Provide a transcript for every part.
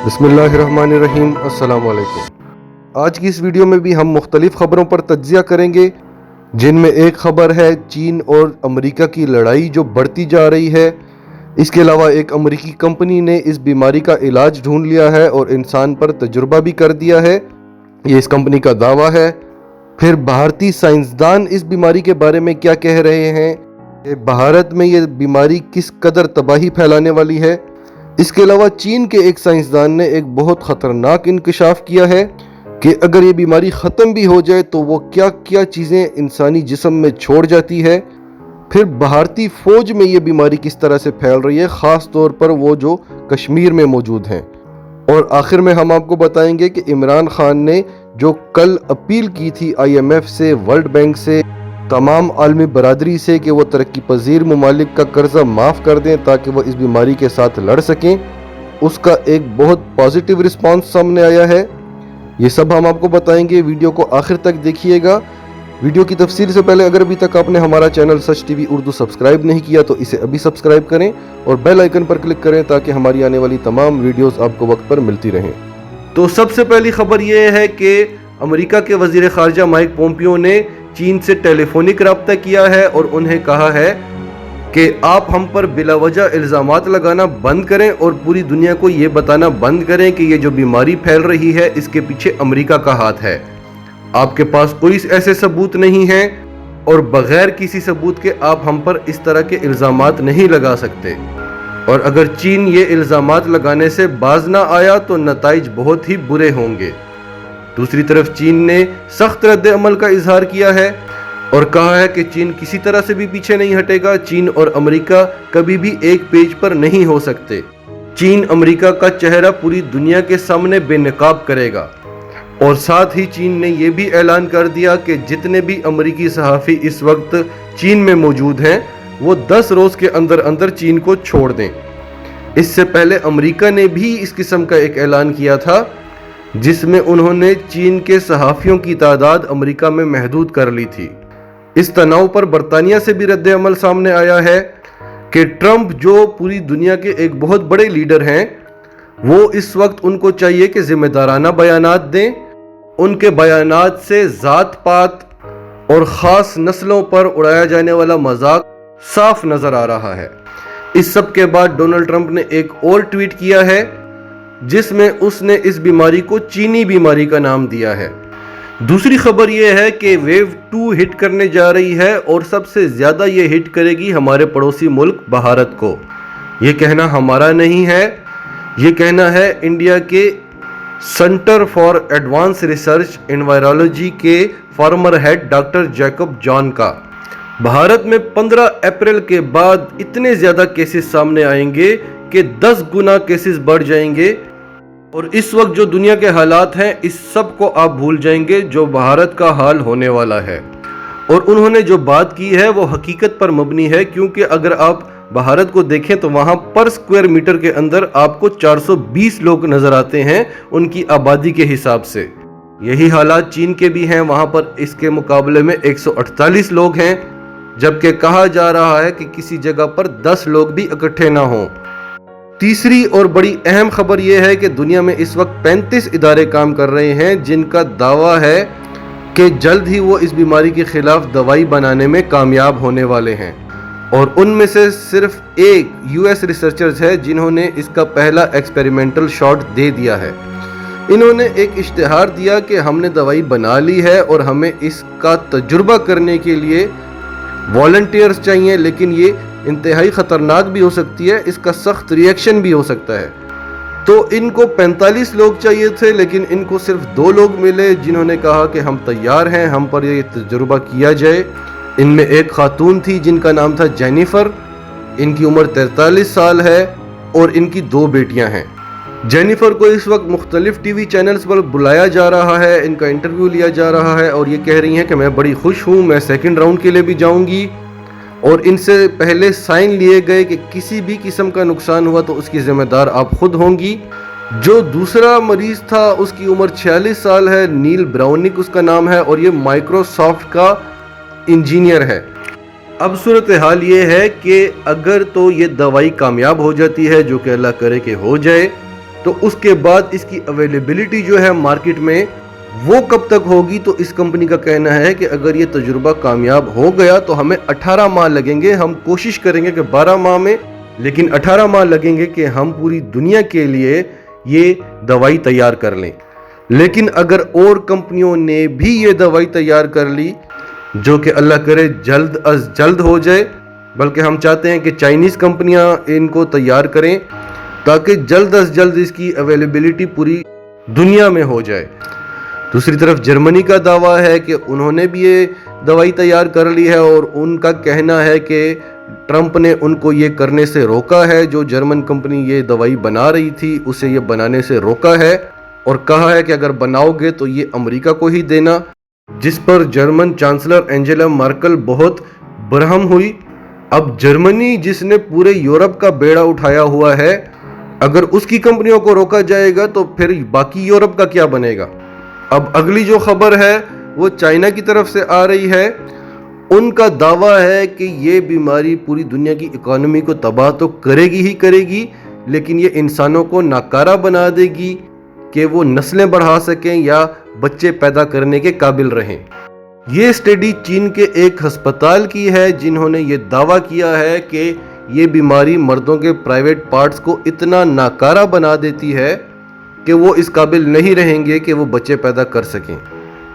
بسم اللہ الرحمن الرحیم، السلام علیکم۔ آج کی اس ویڈیو میں بھی ہم مختلف خبروں پر تجزیہ کریں گے، جن میں ایک خبر ہے چین اور امریکہ کی لڑائی جو بڑھتی جا رہی ہے۔ اس کے علاوہ ایک امریکی کمپنی نے اس بیماری کا علاج ڈھونڈ لیا ہے اور انسان پر تجربہ بھی کر دیا ہے، یہ اس کمپنی کا دعویٰ ہے۔ پھر بھارتی سائنسدان اس بیماری کے بارے میں کیا کہہ رہے ہیں کہ بھارت میں یہ بیماری کس قدر تباہی پھیلانے والی ہے۔ اس کے علاوہ چین کے ایک سائنسدان نے ایک بہت خطرناک انکشاف کیا ہے کہ اگر یہ بیماری ختم بھی ہو جائے تو وہ کیا کیا چیزیں انسانی جسم میں چھوڑ جاتی ہے۔ پھر بھارتی فوج میں یہ بیماری کس طرح سے پھیل رہی ہے، خاص طور پر وہ جو کشمیر میں موجود ہیں۔ اور آخر میں ہم آپ کو بتائیں گے کہ عمران خان نے جو کل اپیل کی تھی IMF سے، ورلڈ بینک سے، تمام عالمی برادری سے کہ وہ ترقی پذیر ممالک کا قرضہ معاف کر دیں تاکہ وہ اس بیماری کے ساتھ لڑ سکیں، اس کا ایک بہت پازیٹیو رسپانس سامنے آیا ہے۔ یہ سب ہم آپ کو بتائیں گے، ویڈیو کو آخر تک دیکھیے گا۔ ویڈیو کی تفصیل سے پہلے اگر ابھی تک آپ نے ہمارا چینل سچ ٹی وی اردو سبسکرائب نہیں کیا تو اسے ابھی سبسکرائب کریں اور بیل آئیکن پر کلک کریں تاکہ ہماری آنے والی تمام ویڈیوز آپ کو وقت پر ملتی رہیں۔ تو سب سے پہلی خبر یہ ہے کہ امریکہ کے وزیر خارجہ مائک پومپیو نے چین سے ٹیلی فونک رابطہ کیا ہے اور انہیں کہا ہے کہ آپ ہم پر بلا وجہ الزامات لگانا بند کریں اور پوری دنیا کو یہ بتانا بند کریں کہ یہ جو بیماری پھیل رہی ہے اس کے پیچھے امریکہ کا ہاتھ ہے۔ آپ کے پاس کوئی ایسے ثبوت نہیں ہیں اور بغیر کسی ثبوت کے آپ ہم پر اس طرح کے الزامات نہیں لگا سکتے، اور اگر چین یہ الزامات لگانے سے باز نہ آیا تو نتائج بہت ہی برے ہوں گے۔ دوسری طرف چین نے سخت رد عمل کا اظہار کیا ہے اور کہا ہے کہ چین کسی طرح سے بھی پیچھے نہیں ہٹے گا۔ چین اور امریکہ کبھی بھی ایک پیج پر نہیں ہو سکتے۔ چین امریکہ کا چہرہ پوری دنیا کے سامنے بے نقاب کرے گا، اور ساتھ ہی چین نے یہ بھی اعلان کر دیا کہ جتنے بھی امریکی صحافی اس وقت چین میں موجود ہیں وہ 10 روز کے اندر اندر چین کو چھوڑ دیں۔ اس سے پہلے امریکہ نے بھی اس قسم کا ایک اعلان کیا تھا جس میں انہوں نے چین کے صحافیوں کی تعداد امریکہ میں محدود کر لی تھی۔ اس تناؤ پر برطانیہ سے بھی رد عمل سامنے آیا ہے کہ ٹرمپ جو پوری دنیا کے ایک بہت بڑے لیڈر ہیں، وہ اس وقت ان کو چاہیے کہ ذمہ دارانہ بیانات دیں۔ ان کے بیانات سے ذات پات اور خاص نسلوں پر اڑایا جانے والا مذاق صاف نظر آ رہا ہے۔ اس سب کے بعد ڈونلڈ ٹرمپ نے ایک اور ٹویٹ کیا ہے جس میں اس نے اس بیماری کو چینی بیماری کا نام دیا ہے۔ دوسری خبر یہ ہے کہ ویو 2 ہٹ کرنے جا رہی ہے اور سب سے زیادہ یہ ہٹ کرے گی ہمارے پڑوسی ملک بھارت کو۔ یہ کہنا ہمارا نہیں ہے، یہ کہنا ہے انڈیا کے centre for advance research in virology کے former head doctor Jacob John کا۔ بھارت میں 15 اپریل کے بعد اتنے زیادہ کیسز سامنے آئیں گے کہ 10 گنا کیسز بڑھ جائیں گے، اور اس وقت جو دنیا کے حالات ہیں اس سب کو آپ بھول جائیں گے جو بھارت کا حال ہونے والا ہے۔ اور انہوں نے جو بات کی ہے وہ حقیقت پر مبنی ہے، کیونکہ اگر آپ بھارت کو دیکھیں تو وہاں پر اسکوائر میٹر کے اندر آپ کو 420 لوگ نظر آتے ہیں ان کی آبادی کے حساب سے۔ یہی حالات چین کے بھی ہیں، وہاں پر اس کے مقابلے میں 148 لوگ ہیں، جبکہ کہا جا رہا ہے کہ کسی جگہ پر 10 لوگ بھی اکٹھے نہ ہوں۔ تیسری اور بڑی اہم خبر یہ ہے کہ دنیا میں اس وقت 35 ادارے کام کر رہے ہیں جن کا دعویٰ ہے کہ جلد ہی وہ اس بیماری کے خلاف دوائی بنانے میں کامیاب ہونے والے ہیں، اور ان میں سے صرف ایک US ریسرچرز ہے جنہوں نے اس کا پہلا ایکسپیریمنٹل شاٹ دے دیا ہے۔ انہوں نے ایک اشتہار دیا کہ ہم نے دوائی بنا لی ہے اور ہمیں اس کا تجربہ کرنے کے لیے والنٹیئرز چاہیے، لیکن یہ انتہائی خطرناک بھی ہو سکتی ہے، اس کا سخت ری ایکشن بھی ہو سکتا ہے۔ تو ان کو 45 لوگ چاہیے تھے لیکن ان کو صرف 2 لوگ ملے جنہوں نے کہا کہ ہم تیار ہیں، ہم پر یہ تجربہ کیا جائے۔ ان میں ایک خاتون تھی جن کا نام تھا جینیفر، ان کی عمر 43 سال ہے اور ان کی 2 بیٹیاں ہیں۔ جینیفر کو اس وقت مختلف ٹی وی چینلز پر بلایا جا رہا ہے، ان کا انٹرویو لیا جا رہا ہے اور یہ کہہ رہی ہیں کہ میں بڑی خوش ہوں، میں سیکنڈ راؤنڈ کے لیے بھی جاؤں گی، اور ان سے پہلے سائن لیے گئے کہ کسی بھی قسم کا نقصان ہوا تو اس کی ذمہ دار آپ خود ہوں گی۔ جو دوسرا مریض تھا اس کی عمر 46 سال ہے، نیل براؤنک اس کا نام ہے، اور یہ مائکروسافٹ کا انجینئر ہے۔ اب صورتحال یہ ہے کہ اگر تو یہ دوائی کامیاب ہو جاتی ہے، جو کہ اللہ کرے کہ ہو جائے، تو اس کے بعد اس کی اویلیبلٹی جو ہے مارکیٹ میں وہ کب تک ہوگی؟ تو اس کمپنی کا کہنا ہے کہ اگر یہ تجربہ کامیاب ہو گیا تو ہمیں 18 ماہ لگیں گے، ہم کوشش کریں گے کہ 12 ماہ میں، لیکن 18 ماہ لگیں گے کہ ہم پوری دنیا کے لیے یہ دوائی تیار کر لیں۔ لیکن اگر اور کمپنیوں نے بھی یہ دوائی تیار کر لی، جو کہ اللہ کرے جلد از جلد ہو جائے، بلکہ ہم چاہتے ہیں کہ چائنیز کمپنیاں ان کو تیار کریں تاکہ جلد از جلد اس کی اویلیبلٹی پوری دنیا میں ہو جائے۔ دوسری طرف جرمنی کا دعویٰ ہے کہ انہوں نے بھی یہ دوائی تیار کر لی ہے، اور ان کا کہنا ہے کہ ٹرمپ نے ان کو یہ کرنے سے روکا ہے، جو جرمن کمپنی یہ دوائی بنا رہی تھی اسے یہ بنانے سے روکا ہے، اور کہا ہے کہ اگر بناؤ گے تو یہ امریکہ کو ہی دینا، جس پر جرمن چانسلر اینجلا مارکل بہت برہم ہوئی۔ اب جرمنی جس نے پورے یورپ کا بیڑا اٹھایا ہوا ہے، اگر اس کی کمپنیوں کو روکا جائے گا تو پھر باقی یورپ کا کیا بنے گا؟ اب اگلی جو خبر ہے وہ چائنا کی طرف سے آ رہی ہے۔ ان کا دعویٰ ہے کہ یہ بیماری پوری دنیا کی اکانومی کو تباہ تو کرے گی ہی کرے گی، لیکن یہ انسانوں کو ناکارہ بنا دے گی کہ وہ نسلیں بڑھا سکیں یا بچے پیدا کرنے کے قابل رہیں۔ یہ اسٹڈی چین کے ایک ہسپتال کی ہے، جنہوں نے یہ دعویٰ کیا ہے کہ یہ بیماری مردوں کے پرائیویٹ پارٹس کو اتنا ناکارہ بنا دیتی ہے کہ وہ اس قابل نہیں رہیں گے کہ وہ بچے پیدا کر سکیں۔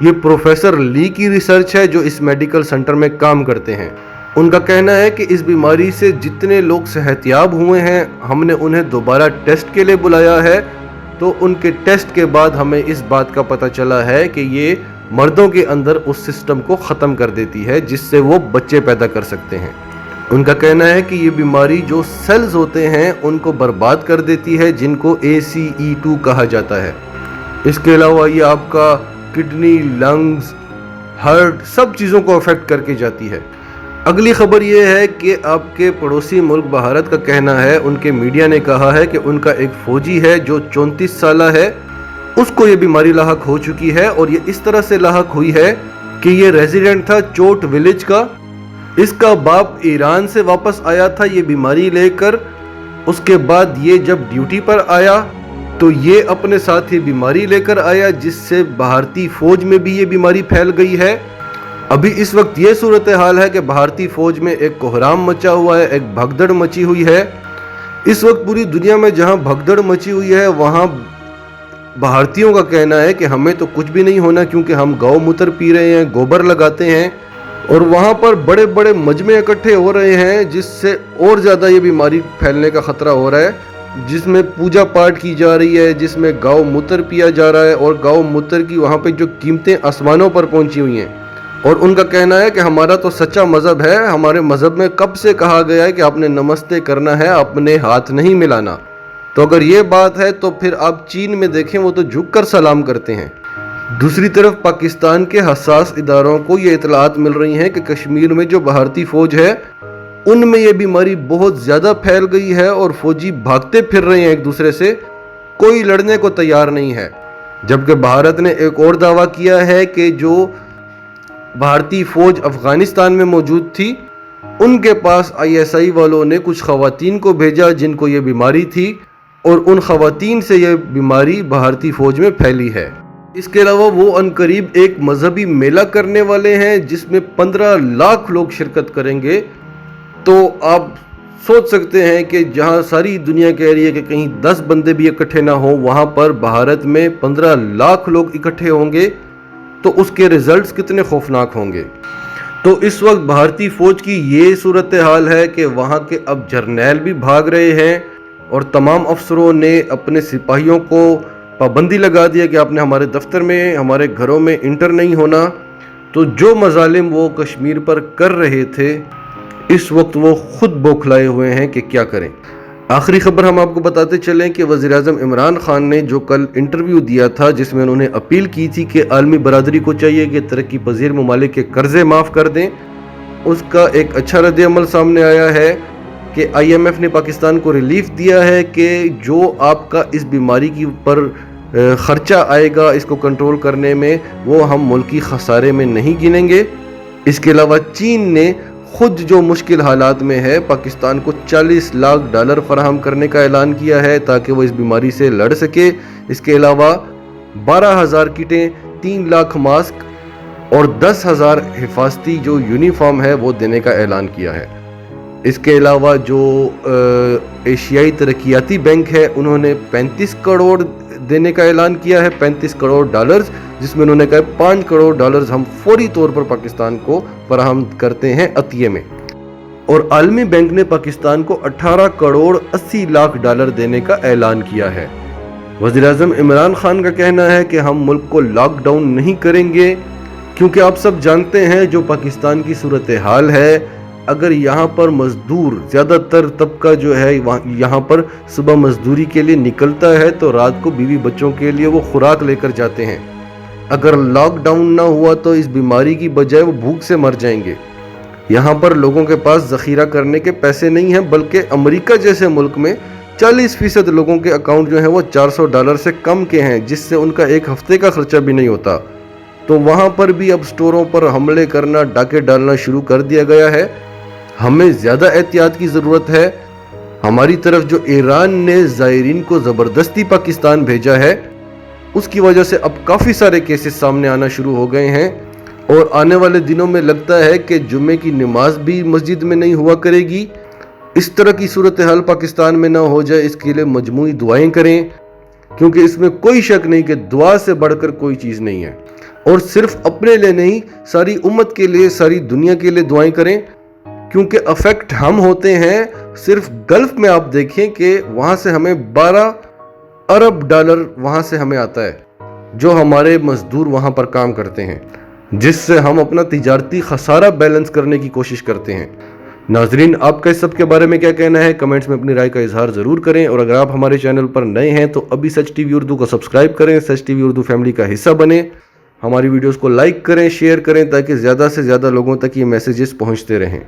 یہ پروفیسر لی کی ریسرچ ہے جو اس میڈیکل سینٹر میں کام کرتے ہیں۔ ان کا کہنا ہے کہ اس بیماری سے جتنے لوگ صحتیاب ہوئے ہیں، ہم نے انہیں دوبارہ ٹیسٹ کے لیے بلایا ہے، تو ان کے ٹیسٹ کے بعد ہمیں اس بات کا پتہ چلا ہے کہ یہ مردوں کے اندر اس سسٹم کو ختم کر دیتی ہے جس سے وہ بچے پیدا کر سکتے ہیں۔ ان کا کہنا ہے کہ یہ بیماری جو سیلز ہوتے ہیں ان کو برباد کر دیتی ہے، جن کو ACE2 کہا جاتا ہے۔ اس کے علاوہ یہ آپ کا کڈنی، لنگز، ہارٹ، سب چیزوں کو افیکٹ کر کے جاتی ہے۔ اگلی خبر یہ ہے کہ آپ کے پڑوسی ملک بھارت کا کہنا ہے، ان کے میڈیا نے کہا ہے کہ ان کا ایک فوجی ہے جو 34 سالہ ہے، اس کو یہ بیماری لاحق ہو چکی ہے، اور یہ اس طرح سے لاحق ہوئی ہے کہ یہ ریزیڈنٹ تھا چوٹ ولیج کا۔ اس کا باپ ایران سے واپس آیا تھا یہ بیماری لے کر، اس کے بعد یہ جب ڈیوٹی پر آیا تو یہ اپنے ساتھ یہ بیماری لے کر آیا، جس سے بھارتی فوج میں بھی یہ بیماری پھیل گئی ہے۔ ابھی اس وقت یہ صورتحال ہے کہ بھارتی فوج میں ایک کوہرام مچا ہوا ہے، ایک بھگدڑ مچی ہوئی ہے۔ اس وقت پوری دنیا میں جہاں بھگدڑ مچی ہوئی ہے وہاں بھارتیوں کا کہنا ہے کہ ہمیں تو کچھ بھی نہیں ہونا، کیونکہ ہم گاؤ موتر پی رہے ہیں، گوبر لگاتے ہیں، اور وہاں پر بڑے بڑے مجمع اکٹھے ہو رہے ہیں، جس سے اور زیادہ یہ بیماری پھیلنے کا خطرہ ہو رہا ہے، جس میں پوجا پاٹ کی جا رہی ہے، جس میں گاؤ موتر پیا جا رہا ہے، اور گاؤ موتر کی وہاں پہ جو قیمتیں آسمانوں پر پہنچی ہوئی ہیں۔ اور ان کا کہنا ہے کہ ہمارا تو سچا مذہب ہے، ہمارے مذہب میں کب سے کہا گیا ہے کہ آپ نے نمستے کرنا ہے، اپنے ہاتھ نہیں ملانا۔ تو اگر یہ بات ہے تو پھر آپ چین میں دیکھیں، وہ تو جھک کر سلام کرتے ہیں۔ دوسری طرف پاکستان کے حساس اداروں کو یہ اطلاعات مل رہی ہیں کہ کشمیر میں جو بھارتی فوج ہے ان میں یہ بیماری بہت زیادہ پھیل گئی ہے، اور فوجی بھاگتے پھر رہے ہیں ایک دوسرے سے، کوئی لڑنے کو تیار نہیں ہے۔ جبکہ بھارت نے ایک اور دعویٰ کیا ہے کہ جو بھارتی فوج افغانستان میں موجود تھی ان کے پاس ISI والوں نے کچھ خواتین کو بھیجا جن کو یہ بیماری تھی، اور ان خواتین سے یہ بیماری بھارتی فوج میں پھیلی ہے۔ اس کے علاوہ وہ عنقریب ایک مذہبی میلہ کرنے والے ہیں جس میں 15 لاکھ لوگ شرکت کریں گے۔ تو آپ سوچ سکتے ہیں کہ جہاں ساری دنیا کہہ رہی ہے کہ کہیں 10 بندے بھی اکٹھے نہ ہوں، وہاں پر بھارت میں 15 لاکھ لوگ اکٹھے ہوں گے، تو اس کے ریزلٹس کتنے خوفناک ہوں گے۔ تو اس وقت بھارتی فوج کی یہ صورتحال ہے کہ وہاں کے اب جرنیل بھی بھاگ رہے ہیں، اور تمام افسروں نے اپنے سپاہیوں کو پابندی لگا دیا کہ آپ نے ہمارے دفتر میں، ہمارے گھروں میں انٹر نہیں ہونا۔ تو جو مظالم وہ کشمیر پر کر رہے تھے اس وقت وہ خود بوکھلائے ہوئے ہیں کہ کیا کریں۔ آخری خبر ہم آپ کو بتاتے چلیں کہ وزیراعظم عمران خان نے جو کل انٹرویو دیا تھا جس میں انہوں نے اپیل کی تھی کہ عالمی برادری کو چاہیے کہ ترقی پذیر ممالک کے قرضے معاف کر دیں، اس کا ایک اچھا رد عمل سامنے آیا ہے کہ IMF نے پاکستان کو ریلیف دیا ہے کہ جو آپ کا اس بیماری کی پر خرچہ آئے گا اس کو کنٹرول کرنے میں، وہ ہم ملکی خسارے میں نہیں گنیں گے۔ اس کے علاوہ چین نے خود جو مشکل حالات میں ہے پاکستان کو $40 لاکھ فراہم کرنے کا اعلان کیا ہے تاکہ وہ اس بیماری سے لڑ سکے۔ اس کے علاوہ 12,000 کٹیں، 3 لاکھ ماسک اور 10,000 حفاظتی جو یونیفارم ہے وہ دینے کا اعلان کیا ہے۔ اس کے علاوہ جو ایشیائی ترقیاتی بینک ہے انہوں نے 35 کروڑ دینے کا اعلان کیا ہے، $35 کروڑ، جس میں انہوں نے کہا $5 کروڑ ہم فوری طور پر پاکستان کو فراہم کرتے ہیں عطیے میں۔ اور عالمی بینک نے پاکستان کو $18 کروڑ 80 لاکھ دینے کا اعلان کیا ہے۔ وزیر اعظم عمران خان کا کہنا ہے کہ ہم ملک کو لاک ڈاؤن نہیں کریں گے، کیونکہ آپ سب جانتے ہیں جو پاکستان کی صورتحال ہے، اگر یہاں پر مزدور زیادہ تر طبقہ جو ہے یہاں پر صبح مزدوری کے لیے نکلتا ہے تو رات کو بیوی بچوں کے لیے وہ خوراک لے کر جاتے ہیں۔ اگر لاک ڈاؤن نہ ہوا تو اس بیماری کی بجائے وہ بھوک سے مر جائیں گے۔ یہاں پر لوگوں کے پاس ذخیرہ کرنے کے پیسے نہیں ہیں، بلکہ امریکہ جیسے ملک میں 40% لوگوں کے اکاؤنٹ جو ہیں وہ $400 سے کم کے ہیں، جس سے ان کا ایک ہفتے کا خرچہ بھی نہیں ہوتا۔ تو وہاں پر بھی اب سٹوروں پر حملے کرنا، ڈاکے ڈالنا شروع کر دیا گیا ہے۔ ہمیں زیادہ احتیاط کی ضرورت ہے۔ ہماری طرف جو ایران نے زائرین کو زبردستی پاکستان بھیجا ہے اس کی وجہ سے اب کافی سارے کیسز سامنے آنا شروع ہو گئے ہیں، اور آنے والے دنوں میں لگتا ہے کہ جمعے کی نماز بھی مسجد میں نہیں ہوا کرے گی۔ اس طرح کی صورتحال پاکستان میں نہ ہو جائے اس کے لیے مجموعی دعائیں کریں، کیونکہ اس میں کوئی شک نہیں کہ دعا سے بڑھ کر کوئی چیز نہیں ہے۔ اور صرف اپنے لیے نہیں، ساری امت کے لیے، ساری دنیا کے لیے دعائیں کریں، کیونکہ افیکٹ ہم ہوتے ہیں۔ صرف گلف میں آپ دیکھیں کہ وہاں سے ہمیں $12 ارب وہاں سے ہمیں آتا ہے، جو ہمارے مزدور وہاں پر کام کرتے ہیں، جس سے ہم اپنا تجارتی خسارہ بیلنس کرنے کی کوشش کرتے ہیں۔ ناظرین، آپ کا اس سب کے بارے میں کیا کہنا ہے؟ کمنٹس میں اپنی رائے کا اظہار ضرور کریں، اور اگر آپ ہمارے چینل پر نئے ہیں تو ابھی سچ ٹی وی اردو کو سبسکرائب کریں، سچ ٹی وی اردو فیملی کا حصہ بنیں، ہماری ویڈیوز کو لائک کریں، شیئر کریں، تاکہ زیادہ سے زیادہ لوگوں تک یہ میسیجز پہنچتے رہیں۔